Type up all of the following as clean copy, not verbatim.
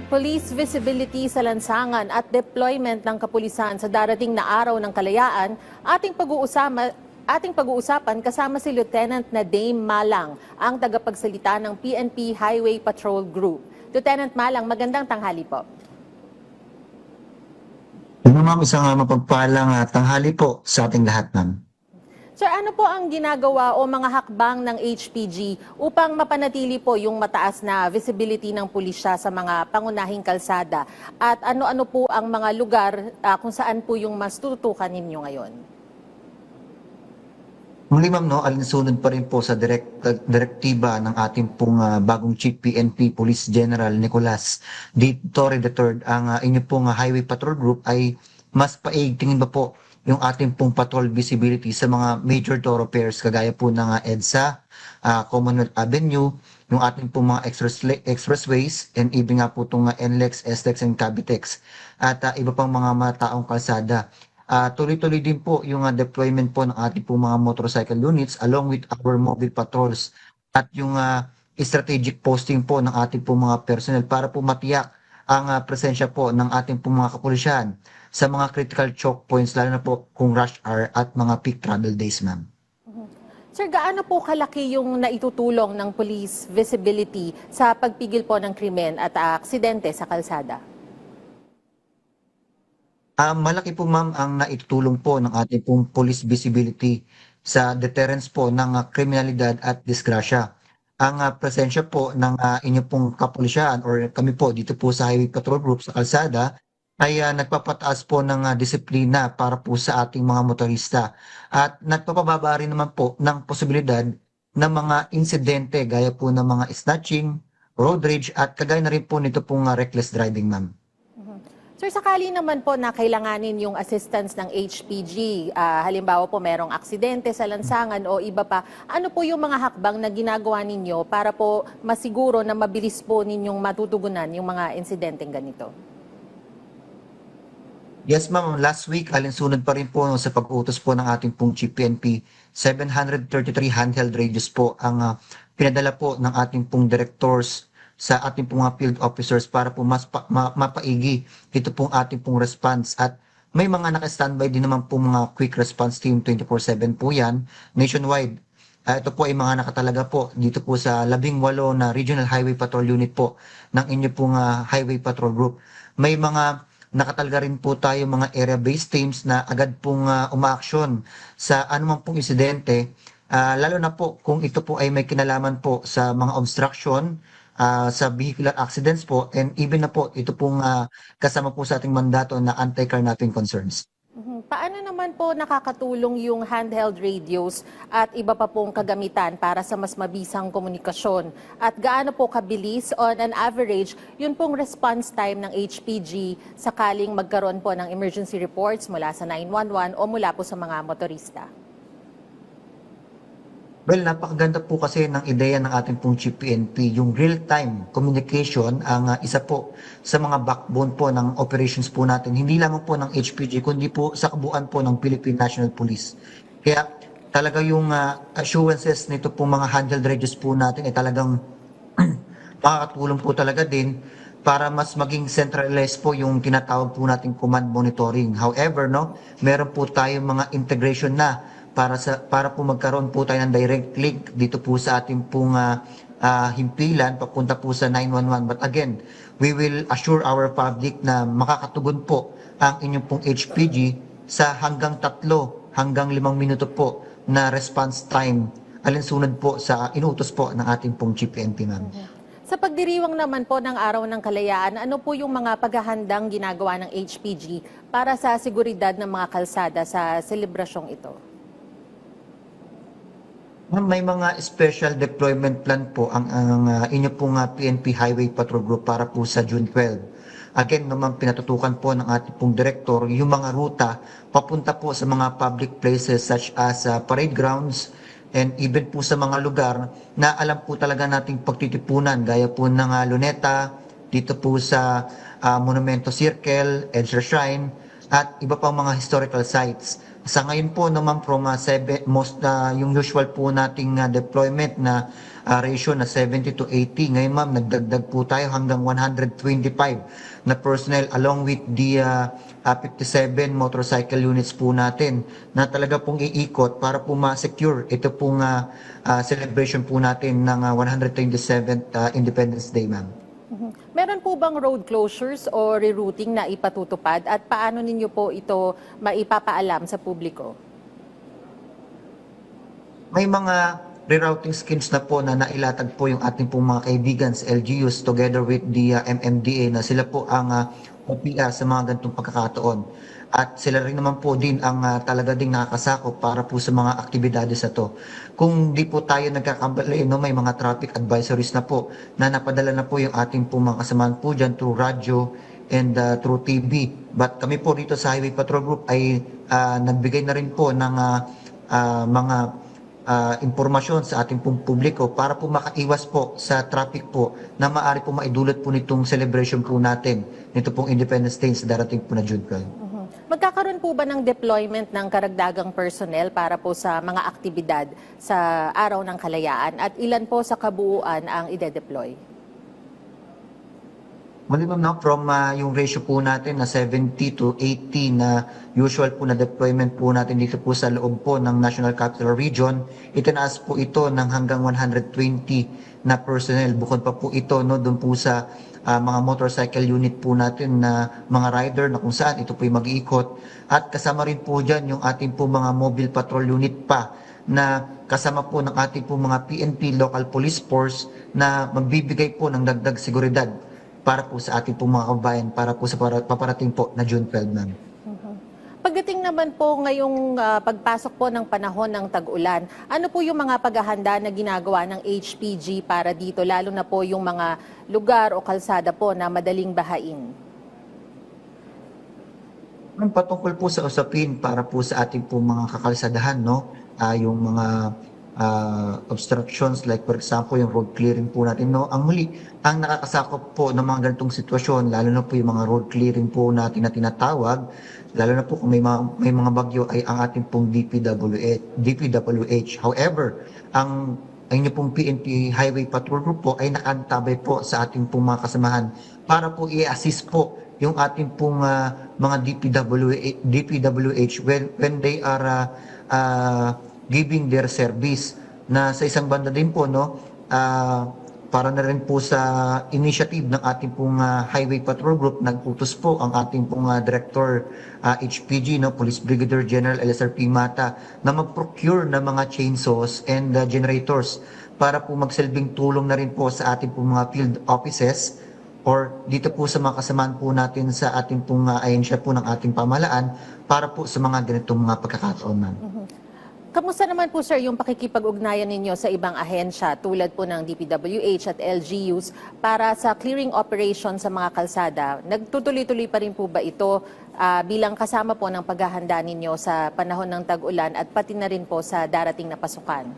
Police visibility sa lansangan at deployment ng kapulisan sa darating na araw ng kalayaan, ating pag-uusapan kasama si Lieutenant na Dame Malang, ang tagapagsalita ng PNP Highway Patrol Group. Lieutenant Malang, magandang tanghali po. Ma'am, isang mapagpalang tanghali po sa ating lahat, ma'am. Sir, ano po ang ginagawa o mga hakbang ng HPG upang mapanatili po yung mataas na visibility ng pulisya sa mga pangunahing kalsada? At ano-ano po ang mga lugar kung saan po yung mas tututukan ninyo ngayon? Muli ma'am, no, alinsunod pa rin po sa direktiba ng ating pong bagong Chief PNP Police General Nicolas D. Torre III, ang inyo pong Highway Patrol Group ay mas paigtingin ba po yung ating pong patrol visibility sa mga major thoroughfares kagaya po ng EDSA, Commonwealth Avenue, yung ating pong mga expressways, and even nga po itong NLEX, SLEX, and Cavitex, at iba pang mga mataong kalsada. Tuloy-tuloy din po yung deployment po ng ating pong mga motorcycle units along with our mobile patrols at yung strategic posting po ng ating pong mga personnel para po matiyak ang presensya po ng ating pong mga kapulisyan sa mga critical choke points, lalo na po kung rush hour at mga peak travel days, ma'am. Sir, gaano po kalaki yung naitutulong ng police visibility sa pagpigil po ng krimen at aksidente sa kalsada? Malaki po, ma'am, ang naitutulong po ng ating pong police visibility sa deterrence po ng kriminalidad at disgrasya. Ang presensya po ng inyong pong kapulisyan or kami po dito po sa Highway Patrol Group sa kalsada ay nagpapataas po ng disiplina para po sa ating mga motorista at nagpapababa rin naman po ng posibilidad ng mga insidente gaya po ng mga snatching, road rage at kagaya na rin po nito pong reckless driving, ma'am. Sir, sakali naman po na kailanganin yung assistance ng HPG, halimbawa po merong aksidente sa lansangan o iba pa, ano po yung mga hakbang na ginagawa ninyo para po masiguro na mabilis po ninyong matutugunan yung mga insidenteng ganito? Yes, ma'am. Last week, alinsunod pa rin po sa pag-utos po ng ating pong Chief PNP, 733 handheld radios po ang pinadala po ng ating pong directors sa ating pong mga field officers para po mas mapaigi ito pong ating pong response. At may mga naka-standby din naman po mga quick response team, 24/7 po yan, nationwide. Ito po ay mga nakatalaga po dito po sa 18 na Regional Highway Patrol Unit po ng inyo pong Highway Patrol Group. May mga nakatalaga rin po tayo mga area-based teams na agad pong umaaksyon sa anumang pong insidente, lalo na po kung ito po ay may kinalaman po sa mga obstruction, sa vehicular accidents po, and even na po ito pong kasama po sa ating mandato na anti-carnapping concerns. Paano naman po nakakatulong yung handheld radios at iba pa pong kagamitan para sa mas mabisang komunikasyon? At gaano po kabilis on an average yun pong response time ng HPG sakaling magkaroon po ng emergency reports mula sa 911 o mula po sa mga motorista? Well, napakaganda po kasi ng ideya ng ating pong Chief PNP. Yung real-time communication ang isa po sa mga backbone po ng operations po natin. Hindi lamang po ng HPG, kundi po sa kabuuan po ng Philippine National Police. Kaya talaga yung assurances nito po mga handheld radios po natin ay talagang makakatulong po talaga din para mas maging centralized po yung tinatawag po nating command monitoring. However, no, meron po tayong mga integration na para po magkaroon po tayo ng direct link dito po sa ating pong himpilan papunta po sa 911. But again, we will assure our public na makakatugon po ang inyong pong HPG sa hanggang 3 hanggang 5 minuto po na response time alinsunod po sa inuutos po ng ating pong Chief PNP, ma'am. Sa pagdiriwang naman po ng Araw ng Kalayaan, ano po yung mga paghahandang ginagawa ng HPG para sa seguridad ng mga kalsada sa selebrasyong ito? May mga special deployment plan po ang inyo pong PNP Highway Patrol Group para po sa June 12. Again, naman pinatutukan po ng ating pong director yung mga ruta papunta po sa mga public places such as parade grounds and even po sa mga lugar na alam po talaga nating pagtitipunan gaya po ng Luneta, dito po sa Monumento Circle, Edger Shrine at iba pang mga historical sites. Sa ngayon po naman from yung usual po nating deployment na ratio na 70 to 80. Ngayon ma'am, nagdagdag po tayo hanggang 125 na personnel along with the 57 motorcycle units po natin na talaga pong iikot para po ma-secure ito pong celebration po natin ng 127th Independence Day, ma'am. Meron po bang road closures o rerouting na ipatutupad at paano ninyo po ito maipapaalam sa publiko? May mga rerouting schemes na po na nailatag po yung ating pong mga kaibigan sa LGUs together with the MMDA na sila po ang OPR sa mga ganitong pagkakataon. At sila rin naman po din ang talaga ding nakakasakop para po sa mga aktibidades na to. Kung di po tayo nagkakambali, no, may mga traffic advisories na po na napadala na po yung ating po mga kasamahan po dyan through radyo and through TV. But kami po dito sa Highway Patrol Group ay nagbigay na rin po ng mga impormasyon sa ating pong publiko para po makaiwas po sa traffic po na maaari po maidulot po nitong celebration po natin nito pong Independence Day sa darating po na June 12. Magkakaroon po ba ng deployment ng karagdagang personnel para po sa mga aktibidad sa Araw ng Kalayaan at ilan po sa kabuuan ang ide-deploy? Mali ma'am, no, from yung ratio po natin na 70 to 80 na usual po na deployment po natin dito po sa loob po ng National Capital Region, itinaas po ito ng hanggang 120 na personnel. Bukod pa po ito no, doon po sa mga motorcycle unit po natin na mga rider na kung saan ito po yung mag-iikot. At kasama rin po dyan yung ating po mga mobile patrol unit pa na kasama po ng ating po mga PNP local police force na magbibigay po ng dagdag seguridad para po sa ating pong mga kabayan, para po sa paparating po na June 12 namin. Pagdating naman po ngayong pagpasok po ng panahon ng tag-ulan, ano po yung mga paghahanda na ginagawa ng HPG para dito, lalo na po yung mga lugar o kalsada po na madaling bahain? Patungkol po sa usapin para po sa ating po mga kakalsadahan, no? Yung mga obstructions like for example yung road clearing po natin, no, ang muli ang nakakasakop po ng mga ganitong sitwasyon lalo na po yung mga road clearing po natin na tinatawag, lalo na po kung may mga bagyo ay ang ating pong DPWH. However, ang inyo pong PNP Highway Patrol Group po ay nakantabay po sa ating pong mga kasamahan para po i-assist po yung ating pong mga DPWH when they are giving their service. Na sa isang banda din po, no, para na rin po sa initiative ng ating pong Highway Patrol Group, nagputos po ang ating pong Director HPG, no, Police Brigadier General LSRP Mata, na mag-procure ng mga chainsaws and generators para po magsilbing tulong na rin po sa ating pong mga field offices or dito po sa mga kasamaan po natin sa ating pong ahensya po ng ating pamahalaan para po sa mga ganitong mga pagkakataon, ma'am. Kamusta naman po sir yung pakikipag-ugnayan ninyo sa ibang ahensya tulad po ng DPWH at LGUs para sa clearing operation sa mga kalsada? Nagtutuloy-tuloy pa rin po ba ito bilang kasama po ng paghahanda ninyo sa panahon ng tag-ulan at pati na rin po sa darating na pasukan?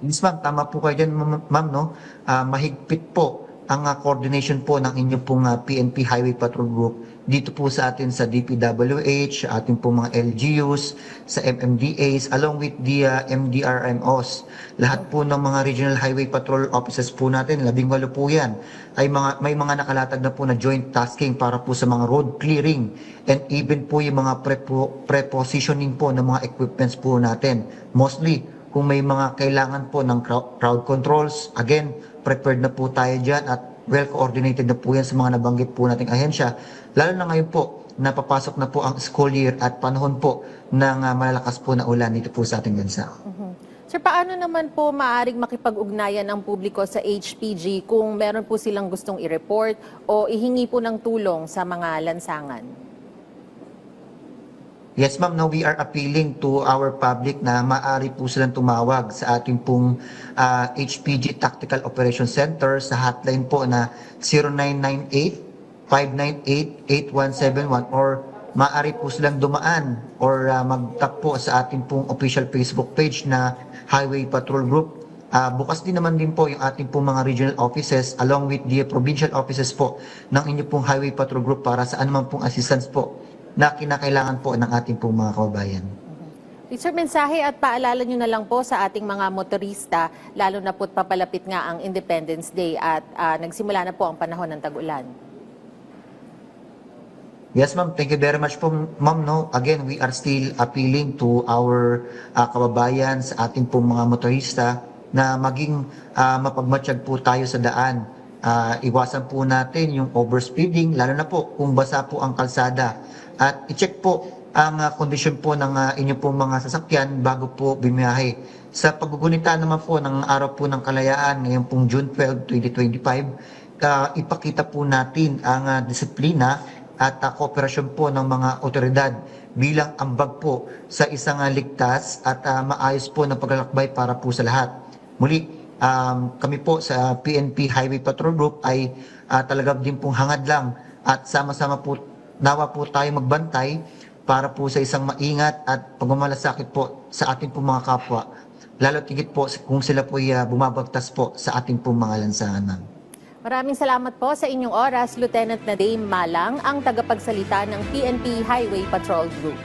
Yes ma'am, tama po kayo dyan ma'am, no? Mahigpit po ang coordination po ng inyong pong PNP Highway Patrol Group dito po sa atin sa DPWH, ating pong mga LGUs, sa MMDAs, along with the MDRMOs. Lahat po ng mga Regional Highway Patrol Offices po natin, 18 po yan, ay may mga nakalatag na po na joint tasking para po sa mga road clearing and even po yung mga prepositioning po ng mga equipments po natin. Mostly, kung may mga kailangan po ng crowd controls, again, prepared na po tayo dyan at well-coordinated na po yan sa mga nabanggit po nating ahensya. Lalo na ngayon po, napapasok na po ang school year at panahon po ng malalakas po na ulan dito po sa ating bansa. Sir, paano naman po maaaring makipag-ugnayan ang publiko sa HPG kung meron po silang gustong i-report o ihingi po ng tulong sa mga lansangan? Yes ma'am, no, we are appealing to our public na maaari po silang tumawag sa ating pong HPG Tactical Operations Center sa hotline po na 0998-598-8171 or maaari po silang dumaan or mag-tap po sa ating pong official Facebook page na Highway Patrol Group. Bukas din naman din po yung ating pong mga regional offices along with the provincial offices po ng inyong pong Highway Patrol Group para sa anuman pong assistance po na kinakailangan po ng ating pong mga kababayan. Sir, mensahe at paalala nyo na lang po sa ating mga motorista, lalo na po't papalapit nga ang Independence Day at nagsimula na po ang panahon ng tag-ulan. Yes, ma'am. Thank you very much po, ma'am. No, again, we are still appealing to our kababayan, sa ating pong mga motorista na maging mapagmatsyag po tayo sa daan. Iwasan po natin yung overspeeding, lalo na po kung basa po ang kalsada. At i-check po ang kondisyon po ng inyong pong mga sasakyan bago po bumiyahe. Sa paggugunita naman po ng Araw po ng Kalayaan ngayong pong June 12, 2025, ipakita po natin ang disiplina at kooperasyon po ng mga otoridad bilang ambag po sa isang ligtas at maayos po na paglalakbay para po sa lahat. Muli, kami po sa PNP Highway Patrol Group ay talaga din pong hangad lang at sama-sama po nawa po tayo magbantay para po sa isang maingat at pagmamalasakit po sa ating pong mga kapwa. Lalo tigit po kung sila po ay bumabagtas po sa ating pong mga lansangan. Maraming salamat po sa inyong oras, Lieutenant Nadine Malang, ang tagapagsalita ng PNP Highway Patrol Group.